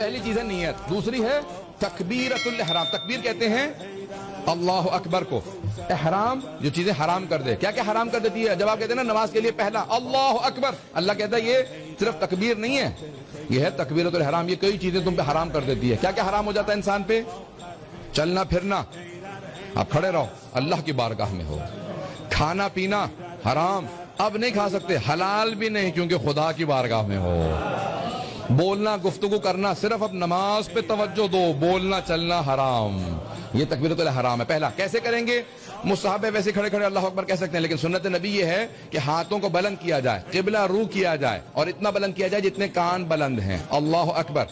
پہلی چیز ہے نیت، دوسری ہے تکبیرۃ الاحرام. تکبیر کہتے ہیں اللہ اکبر کو. احرام جو چیزیں حرام کر دے. کیا کیا حرام کر دیتی ہے؟ جب آپ کہتے ہیں نا نماز کے لیے پہلا اللہ اکبر، اللہ کہتا ہے یہ صرف تکبیر نہیں ہے، یہ ہے تکبیرۃ الاحرام. یہ کئی چیزیں تم پہ حرام کر دیتی ہے. کیا کیا حرام ہو جاتا ہے انسان پہ؟ چلنا پھرنا، آپ کھڑے رہو اللہ کی بارگاہ میں ہو. کھانا پینا حرام، اب نہیں کھا سکتے. حلال بھی نہیں کیونکہ خدا کی بارگاہ میں ہو. بولنا گفتگو کرنا صرف اب نماز پہ توجہ دو، بولنا چلنا حرام. یہ تکبیرۃ الاحرام ہے. پہلا کیسے کریں گے؟ مستحب ہے، ویسے کھڑے کھڑے اللہ اکبر کہہ سکتے ہیں، لیکن سنت نبی یہ ہے کہ ہاتھوں کو بلند کیا جائے، قبلہ رو کیا جائے، اور اتنا بلند کیا جائے جتنے کان بلند ہیں. اللہ اکبر.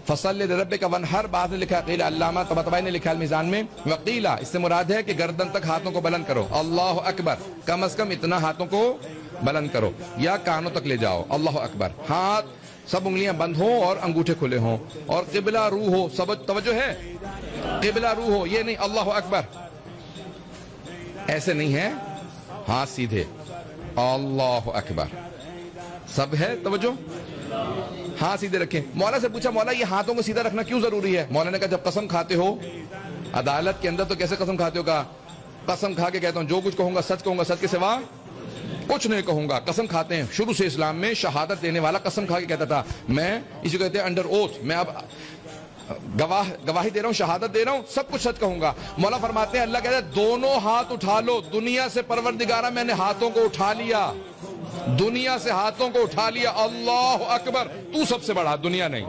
فصلی لربک وانحر، بعد نے لکھا قیل، علامہ طباطبائی نے لکھا المیزان میں وقیلا، اس سے مراد ہے کہ گردن تک ہاتھوں کو بلند کرو. اللہ اکبر، کم از کم اتنا ہاتھوں کو بلند کرو یا کانوں تک لے جاؤ. اللہ اکبر. ہاتھ سب انگلیاں بند ہوں اور انگوٹھے کھلے ہوں اور قبلہ رو ہو. سب توجہ ہے، قبلہ رو ہو. یہ نہیں اللہ اکبر ایسے نہیں ہے، ہاتھ سیدھے اللہ اکبر. سب ہے توجہ، ہاتھ سیدھے رکھیں. مولا سے پوچھا مولا یہ ہاتھوں کو سیدھا رکھنا کیوں ضروری ہے؟ مولا نے کہا جب قسم کھاتے ہو عدالت کے اندر تو کیسے قسم کھاتے ہو؟ کہا قسم کھا کے کہتا ہوں جو کچھ کہوں گا سچ کہوں گا، سچ کے سوا کچھ نہیں کہوں گا. قسم کھاتے ہیں. شروع سے اسلام میں شہادت دینے والا قسم کھا کے کہتا تھا میں، اسی کو کہتے ہیں انڈر اوتھ، میں اب گواہی دے رہا ہوں، شہادت دے رہا ہوں، سب کچھ سچ کہوں گا. مولا فرماتے ہیں اللہ کہتا ہے دونوں ہاتھ اٹھا لو. دنیا سے پروردگارہ میں نے ہاتھوں کو اٹھا لیا، دنیا سے ہاتھوں کو اٹھا لیا. اللہ اکبر. تو سب سے بڑا، دنیا نہیں.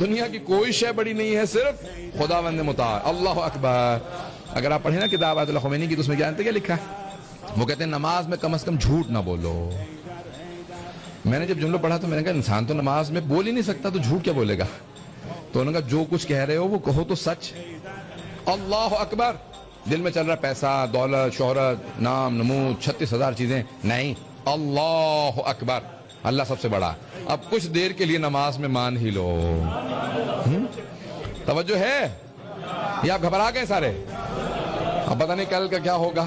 دنیا کی کوئی شے بڑی نہیں ہے، صرف خداوند متعال. اللہ اکبر. اگر آپ پڑھیں نا کتاب آیت اللہ خمینی کی تو اس میں جانتے کیا لکھا ہے؟ وہ کہتے ہیں نماز میں کم از کم جھوٹ نہ بولو. میں نے جب جملہ پڑھا تو میں نے کہا انسان تو نماز میں بول ہی نہیں سکتا تو جھوٹ کیا بولے گا؟ تو انہوں نے کہا جو کچھ کہہ رہے ہو وہ کہو تو سچ. اللہ اکبر. دل میں چل رہا پیسہ، دولت، شہرت، نام، نمود، 36,000 چیزیں نہیں. اللہ اکبر. اللہ سب سے بڑا. اب کچھ دیر کے لیے نماز میں مان ہی لو. توجہ ہے یا آپ گھبرا گئے سارے؟ اب پتہ نہیں کل کا کیا ہوگا.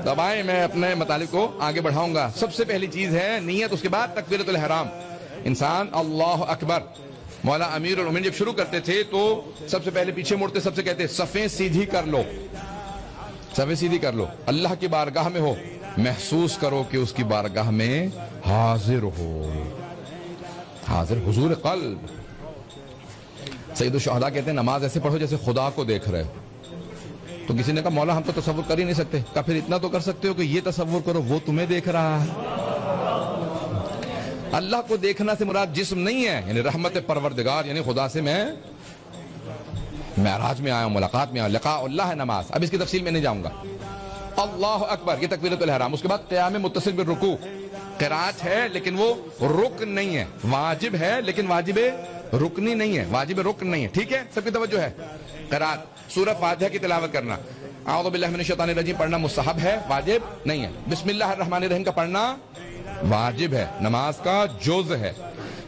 تب آئیں میں اپنے مطالب کو آگے بڑھاؤں گا. سب سے پہلی چیز ہے نیت، اس کے بعد تکبیرۃ الاحرام. انسان اللہ اکبر. مولا امیر المومنین جب شروع کرتے تھے تو سب سے پہلے پیچھے مڑتے، سب سے کہتے صفیں سیدھی کر لو، صفیں سیدھی کر لو. اللہ کی بارگاہ میں ہو، محسوس کرو کہ اس کی بارگاہ میں حاضر ہو. حاضر، حضور قلب. سید الشہداء کہتے ہیں نماز ایسے پڑھو جیسے خدا کو دیکھ رہے ہو. تو کسی نے کہا مولا ہم تو تصور کر ہی نہیں سکتے. کہا پھر اتنا تو کر سکتے ہو کہ یہ تصور کرو وہ تمہیں دیکھ رہا ہے. اللہ کو دیکھنا سے مراد جسم نہیں ہے، یعنی رحمت پروردگار، یعنی خدا سے میں معراج میں آیا ہوں، ملاقات میں آیا ہوں. لقاء اللہ ہے نماز. اب اس کی تفصیل میں نہیں جاؤں گا. اللہ اکبر، یہ تکبیرۃ الاحرام. اس کے بعد قیام متصل بالرکوع. قرات ہے لیکن وہ رکن نہیں ہے. واجب ہے لیکن واجب رکنی نہیں ہے، واجب رکن نہیں ہے. ٹھیک ہے، سب کی توجہ ہے. قرات سورہ فاتحہ کی تلاوت کرنا. اعوذ باللہ من الشیطان الرجیم پڑھنا مستحب ہے، واجب نہیں ہے. بسم اللہ الرحمن الرحیم کا پڑھنا واجب ہے، نماز کا جز ہے.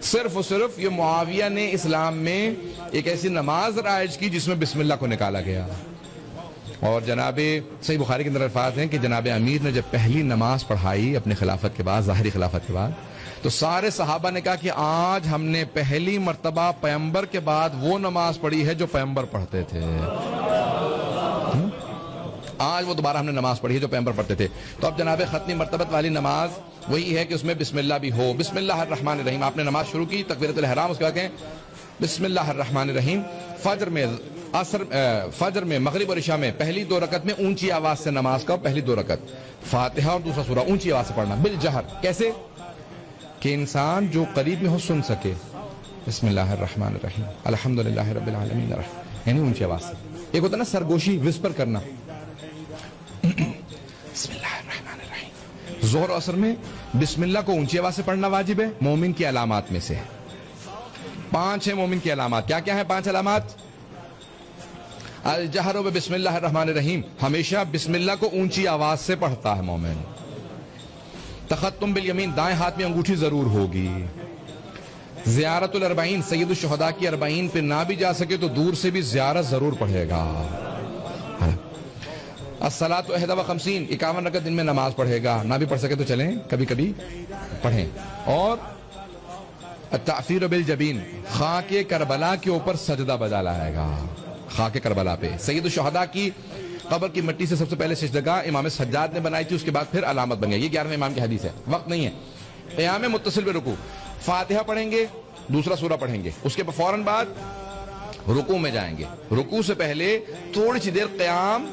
صرف اور صرف یہ معاویہ نے اسلام میں ایک ایسی نماز رائج کی جس میں بسم اللہ کو نکالا گیا. اور جناب صحیح بخاری کے اندر الفاظ ہیں کہ جناب امیر نے جب پہلی نماز پڑھائی اپنی خلافت کے بعد، ظاہری خلافت کے بعد، تو سارے صحابہ نے کہا کہ آج ہم نے پہلی مرتبہ پیغمبر کے بعد وہ نماز پڑھی ہے جو پیغمبر پڑھتے تھے. آج وہ دوبارہ ہم نے نماز پڑھی ہے جو پیغمبر پڑھتے تھے. تو اب جناب ختمی مرتبت والی نماز وہی ہے کہ اس میں بسم اللہ بھی ہو. بسم اللہ الرحمن الرحیم. آپ نے نماز شروع کی تکبیرۃ الاحرام، اس کے بعد کہیں بسم اللہ الرحمن الرحیم. فجر میں، فجر میں، مغرب اور عشاء میں پہلی 2 رکعت میں اونچی آواز سے نماز کا پہلی 2 رکعت فاتحہ اور دوسرا سورہ اونچی آواز سے پڑھنا بالجہر. کیسے کہ انسان جو قریب میں ہو سن سکے. بسم اللہ الرحمن الرحیم الحمدللہ رب العالمین، یعنی اونچی آواز سے. ایک ہوتا ہے نا سرگوشی، وسپر کرنا. بسم اللہ الرحمن الرحیم. ظہر و عصر میں بسم اللہ کو اونچی آواز سے پڑھنا واجب ہے. مومن کی علامات میں سے 5 ہیں. مومن کی علامات کیا کیا ہیں؟ 5 علامات. الجہر و بسم اللہ الرحمن الرحیم، ہمیشہ بسم اللہ کو اونچی آواز سے پڑھتا ہے مومن. تختم بالیمین، دائیں ہاتھ میں انگوٹھی ضرور ہوگی. زیارت الاربعین، سید الشہداء کی 40 پہ نہ بھی جا سکے تو دور سے بھی زیارت ضرور پڑھے گا. الصلاۃ 51، 51 رکعت دن میں نماز پڑھے گا. نہ بھی پڑھ سکے تو چلیں کبھی کبھی پڑھیں. اور التعفیر بالجبین، خاک کربلا کے اوپر سجدہ بجا لائے گا، خاک کربلا پہ۔ سید الشہداء کی قبر کی مٹی سے سب سے پہلے سجدگاہ امام سجاد نے بنائی تھی، اس کے بعد پھر علامت بن گئی۔ یہ 11ویں امام کی حدیث ہے، وقت نہیں ہے۔ قیام متصل برکوع، فاتحہ پڑھیں گے، دوسرا سورہ پڑھیں گے، اس کے فوراً بعد رکوع میں جائیں گے۔ رکوع سے پہلے تھوڑی سی دیر قیام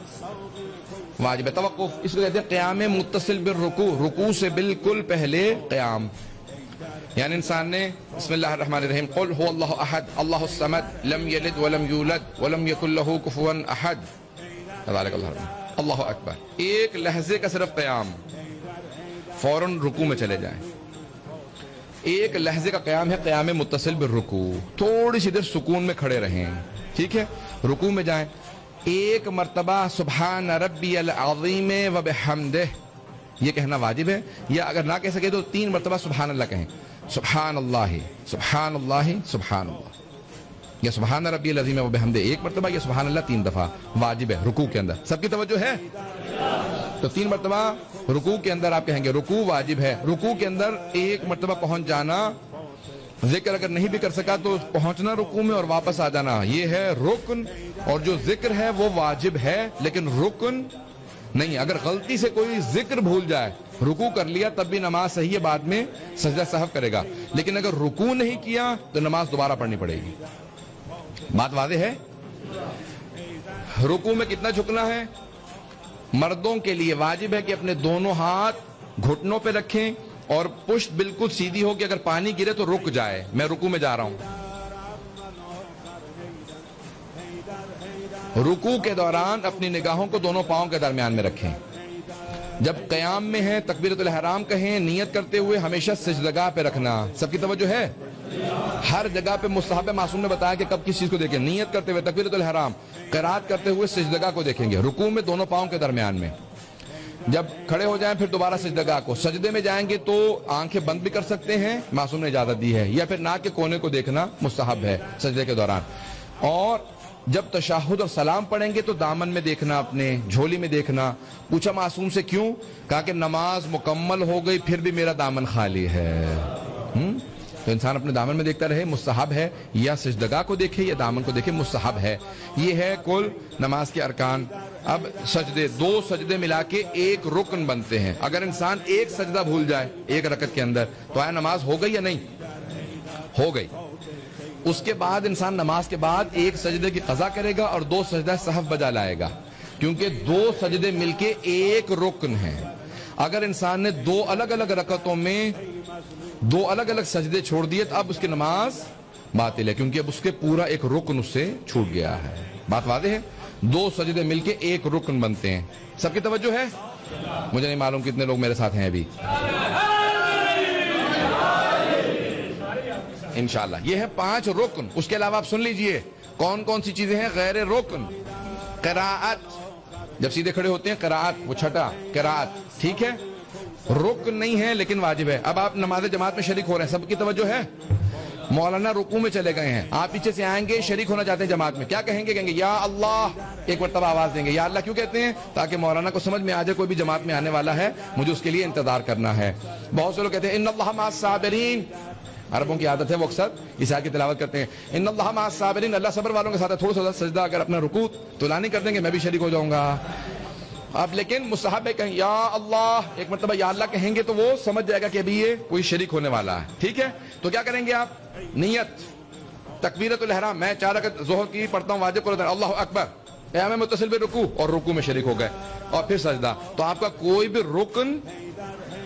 واجب ہے، توقف، اس کو کہتے ہیں قیام متصل بالرکوع، رکوع سے بالکل پہلے قیام۔ یعنی انسان نے بسم اللہ الرحمن الرحیم قل هو اللہ احد اللہ الصمد لم یلد ولم یولد ولم یکن له کفوا احد تبارک اللہ اکبر، ایک لحظے کا صرف قیام، فوراً رکوع میں چلے جائیں۔ ایک لحظے کا قیام ہے قیام متصل بالرکوع، تھوڑی سی دیر سکون میں کھڑے رہیں، ٹھیک ہے، رکوع میں جائیں، ایک مرتبہ سبحان ربی العظیم وبحمدہ یہ کہنا واجب ہے، یا اگر نہ کہہ سکے تو 3 مرتبہ سبحان اللہ کہیں، سبحان اللہ سبحان اللہ سبحان اللہ، یا سبحان ربی العظیم وبحمدہ 1 مرتبہ، یا سبحان اللہ 3 دفعہ، واجب ہے رکوع کے اندر۔ سب کی توجہ ہے؟ تو 3 مرتبہ رکوع کے اندر آپ کہیں گے، رکوع واجب ہے۔ رکوع کے اندر 1 مرتبہ پہنچ جانا، ذکر اگر نہیں بھی کر سکا تو پہنچنا رکوع میں اور واپس آ جانا، یہ ہے رکن، اور جو ذکر ہے وہ واجب ہے لیکن رکن نہیں۔ اگر غلطی سے کوئی ذکر بھول جائے، رکوع کر لیا تب بھی نماز صحیح ہے، بعد میں سجدہ سہو کرے گا، لیکن اگر رکوع نہیں کیا تو نماز دوبارہ پڑھنی پڑے گی۔ بات واضح ہے؟ رکوع میں کتنا جھکنا ہے؟ مردوں کے لیے واجب ہے کہ اپنے دونوں ہاتھ گھٹنوں پہ رکھیں اور پشت بالکل سیدھی ہو کہ اگر پانی گرے تو رک جائے، میں رکوع میں جا رہا ہوں۔ رکوع کے دوران اپنی نگاہوں کو دونوں پاؤں کے درمیان میں رکھیں۔ جب قیام میں ہیں تکبیرۃ الاحرام کہیں، نیت کرتے ہوئے ہمیشہ سجدگاہ پہ رکھنا۔ سب کی توجہ ہے؟ ہر جگہ پہ مستحب معصوم نے بتایا کہ کب کس چیز کو دیکھیں، نیت کرتے ہوئے تکبیرۃ الاحرام، قرات کرتے ہوئے سجدگاہ کو دیکھیں گے، رکوع میں دونوں پاؤں کے درمیان میں۔ جب کھڑے ہو جائیں پھر دوبارہ سجدگاہ کو، سجدے میں جائیں گے تو آنکھیں بند بھی کر سکتے ہیں، معصوم نے اجازت دی ہے، یا پھر ناک کے کونے کو دیکھنا مستحب ہے سجدے کے دوران۔ اور جب تشہد اور سلام پڑھیں گے تو دامن میں دیکھنا، اپنے جھولی میں دیکھنا۔ پوچھا معصوم سے کیوں؟ کہا کہ نماز مکمل ہو گئی پھر بھی میرا دامن خالی ہے۔ تو انسان اپنے دامن میں دیکھتا رہے، مستحب ہے، یا سجدگاہ کو دیکھے یا دامن کو دیکھے، مستحب ہے۔ یہ ہے کل نماز کے ارکان۔ اب سجدے، 2 سجدے ملا کے ایک رکن بنتے ہیں۔ اگر انسان ایک سجدہ بھول جائے ایک رکعت کے اندر تو آیا نماز ہو گئی یا نہیں؟ ہو گئی۔ اس کے بعد انسان نماز کے بعد ایک سجدے کی قضا کرے گا اور 2 سجدہ سہو بجا لائے گا، کیونکہ 2 سجدے مل کے ایک رکن ہیں۔ اگر انسان نے 2 الگ الگ رکعتوں میں 2 الگ الگ سجدے چھوڑ دیے تو اب اس کی نماز باطل ہے، کیونکہ اب اس کے پورا ایک رکن اس سے چھوٹ گیا ہے۔ بات واضح ہے؟ 2 سجدے مل کے ایک رکن بنتے ہیں۔ سب کی توجہ ہے؟ مجھے نہیں معلوم کتنے لوگ میرے ساتھ ہیں ابھی۔ انشاءاللہ یہ ہے 5 رکن۔ اس کے علاوہ آپ سن لیجئے کون کون سی چیزیں ہیں غیر رکن۔ قراءت، جب سیدھے کھڑے ہوتے ہیں قراءت، وہ چھٹا قراءت، ٹھیک ہے، رکن نہیں ہے لیکن واجب ہے۔ اب آپ نماز جماعت میں شریک ہو رہے ہیں، سب کی توجہ ہے؟ مولانا رکوع میں چلے گئے ہیں، آپ پیچھے سے آئیں گے، شریک ہونا چاہتے ہیں جماعت میں، کیا کہیں گے؟ کہیں گے یا اللہ، ایک مرتبہ آواز دیں گے۔ یا اللہ کیوں کہتے ہیں؟ تاکہ مولانا کو سمجھ میں آ جائے کوئی بھی جماعت میں آنے والا ہے، مجھے اس کے لیے انتظار کرنا ہے۔ بہت سے لوگ کہتے ہیں ان اللہ مع الصابرین، عربوں کی عادت ہے وہ اکثر اس آیت کی تلاوت کرتے ہیں، ان اللہ مع الصابرین، اللہ صبر والوں کے ساتھ ہے۔ تھوڑا سا سجدہ اگر اپنا رکوع طولانی کر دیں گے میں بھی شریک ہو جاؤں گا۔ اب لیکن مستحب ہے کہیں یا اللہ، ایک مرتبہ یا اللہ کہیں گے تو وہ سمجھ جائے گا کہ ابھی یہ کوئی شریک ہونے والا ہے، ٹھیک ہے؟ تو کیا کریں گے آپ؟ نیت، تکبیرۃ الاحرام، میں 4 رکعت ظہر کی پڑھتا ہوں واجب قرآن، اللہ اکبر، قیام متصل برکوع، اور رکوع میں شریک ہو گئے، اور پھر سجدہ۔ تو آپ کا کوئی بھی رکن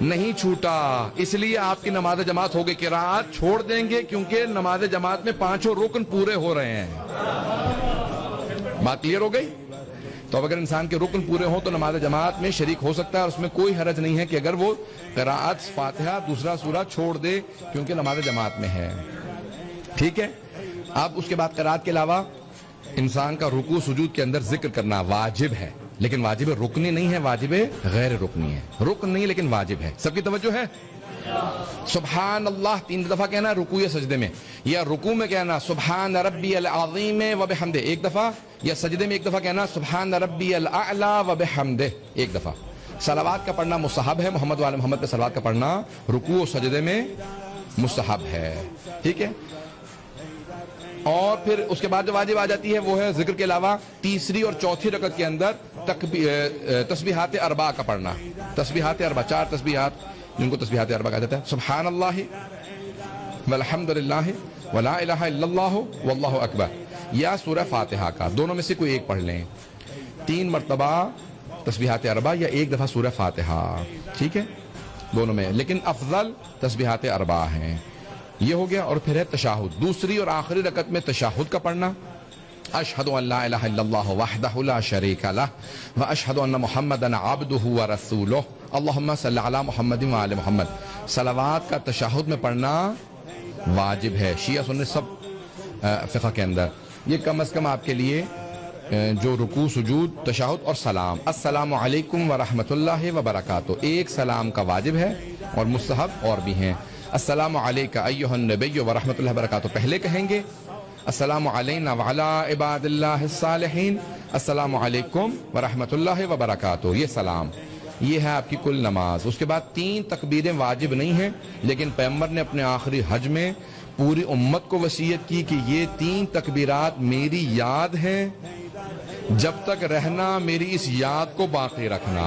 نہیں چھوٹا، اس لیے آپ کی نماز جماعت ہو گئی۔ قراءت چھوڑ دیں گے کیونکہ نماز جماعت میں 5 رکن پورے ہو رہے ہیں۔ بات کلیئر ہو گئی؟ تو اب اگر انسان کے رکن پورے ہوں تو نماز جماعت میں شریک ہو سکتا ہے، اور اس میں کوئی حرج نہیں ہے کہ اگر وہ قراءت، فاتحہ، دوسرا سورہ چھوڑ دے کیونکہ نماز جماعت میں ہے، ٹھیک ہے؟ اب اس کے بعد قراءت کے علاوہ انسان کا رکوع سجود کے اندر ذکر کرنا واجب ہے، لیکن واجب رکنی نہیں ہے، واجب غیر رکنی ہے۔ رکن نہیں لیکن واجب ہے۔ سب کی توجہ ہے؟ سبحان اللہ 3 دفعہ کہنا رکوع یا سجدے میں، یا رکوع میں کہنا سبحان ربی العظیم وبحمدہ 1 دفعہ، یا سجدے میں 1 دفعہ کہنا سبحان ربی الاعلی وبحمدہ 1 دفعہ۔ صلوات کا پڑھنا مستحب ہے، محمد وعلی محمد پہ صلوات کا پڑھنا رکوع و سجدے میں مستحب ہے. ٹھیک ہے. اور پھر اس کے بعد جو واجب آ جاتی ہے وہ ہے ذکر کے علاوہ تیسری اور چوتھی رکعت کے اندر تسبیحات اربع کا پڑھنا. تسبیحات اربع 4 تسبیحات جن کو تسبیحات اربع کہا جاتا ہے. سبحان اللہ والحمد للہ ولا الہ الا اللہ واللہ اکبر یا سورہ فاتحہ کا دونوں میں سے کوئی ایک پڑھ لیں. 3 مرتبہ تسبیحات اربع یا ایک دفعہ سورہ فاتحہ. ٹھیک ہے دونوں میں, لیکن افضل تسبیحات اربع ہیں. یہ ہو گیا. اور پھر ہے تشہد. دوسری اور آخری رکعت میں تشہد کا پڑھنا. اشہد ان لا الہ الا اللہ وحدہ لا شریک لہ واشہد ان محمدا عبدہ ورسولہ اللہم صلی علی محمد وعلی محمد. صلوات کا تشہد میں پڑھنا واجب ہے شیعہ سنی سب فقہ کے اندر. یہ کم از کم آپ کے لیے جو رکوع سجود تشہد اور سلام السلام علیکم ورحمۃ اللہ وبرکاتہ ایک سلام کا واجب ہے, اور مستحب اور بھی ہیں. السلام علیکہ ایھا النبی ورحمۃ اللہ وبرکاتہ پہلے کہیں گے. السلام علینا وعلی عباد اللہ الصالحین السلام علیکم ورحمۃ اللہ وبرکاتہ. یہ سلام, یہ ہے آپ کی کل نماز. اس کے بعد 3 تکبیریں واجب نہیں ہیں, لیکن پیغمبر نے اپنے آخری حج میں پوری امت کو وصیت کی کہ یہ 3 تکبیرات میری یاد ہیں, جب تک رہنا میری اس یاد کو باقی رکھنا.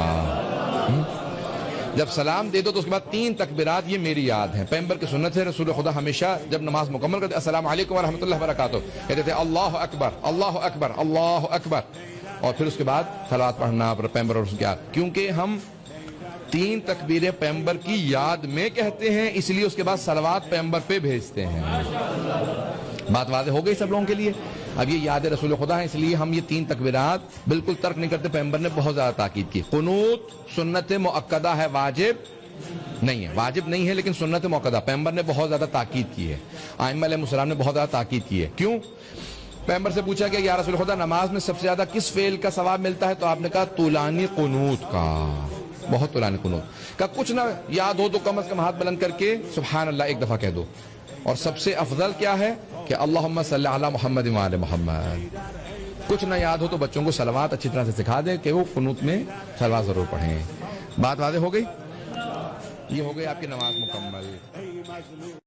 جب سلام دے دو تو اس کے بعد 3 تکبیرات یہ میری یاد ہیں. پیغمبر کی سنت ہے, رسول خدا ہمیشہ جب نماز مکمل کرتے السلام علیکم ورحمۃ اللہ وبرکاتہ کہتے تھے اللہ اکبر اللہ اکبر اللہ اکبر, اور پھر اس کے بعد صلوات پڑھنا پیغمبر اور اس کے. کیونکہ ہم 3 تکبیریں پیغمبر کی یاد میں کہتے ہیں, اس لیے اس کے بعد صلوات پیغمبر پہ بھیجتے ہیں. بات واضح ہو گئی سب لوگوں کے لیے. اب یہ یاد رسول خدا ہے, اس لیے ہم یہ 3 تکبیرات بالکل ترک نہیں کرتے. پیغمبر نے بہت زیادہ تاکید کی. قنوت سنت مؤکدہ ہے, واجب نہیں ہے. واجب نہیں ہے لیکن سنت مؤکدہ. پیغمبر نے بہت زیادہ تاکید کی ہے, ائمہ علیہ السلام نے بہت زیادہ تاکید کی ہے. کیوں؟ پیغمبر سے پوچھا کہ یا رسول خدا نماز میں سب سے زیادہ کس فعل کا ثواب ملتا ہے؟ تو آپ نے کہا طولانی قنوت کا, بہت طولانی قنوت کا. کچھ نہ یاد ہو تو کم از کم ہاتھ بلند کر کے سبحان اللہ ایک دفعہ کہہ دو. اور سب سے افضل کیا ہے کہ اللہم صلی علی محمد وعلی محمد. کچھ نہ یاد ہو تو بچوں کو صلوات اچھی طرح سے سکھا دیں کہ وہ قنوت میں صلوات ضرور پڑھیں. بات واضح ہو گئی؟ یہ ہو گئی آپ کی نماز مکمل.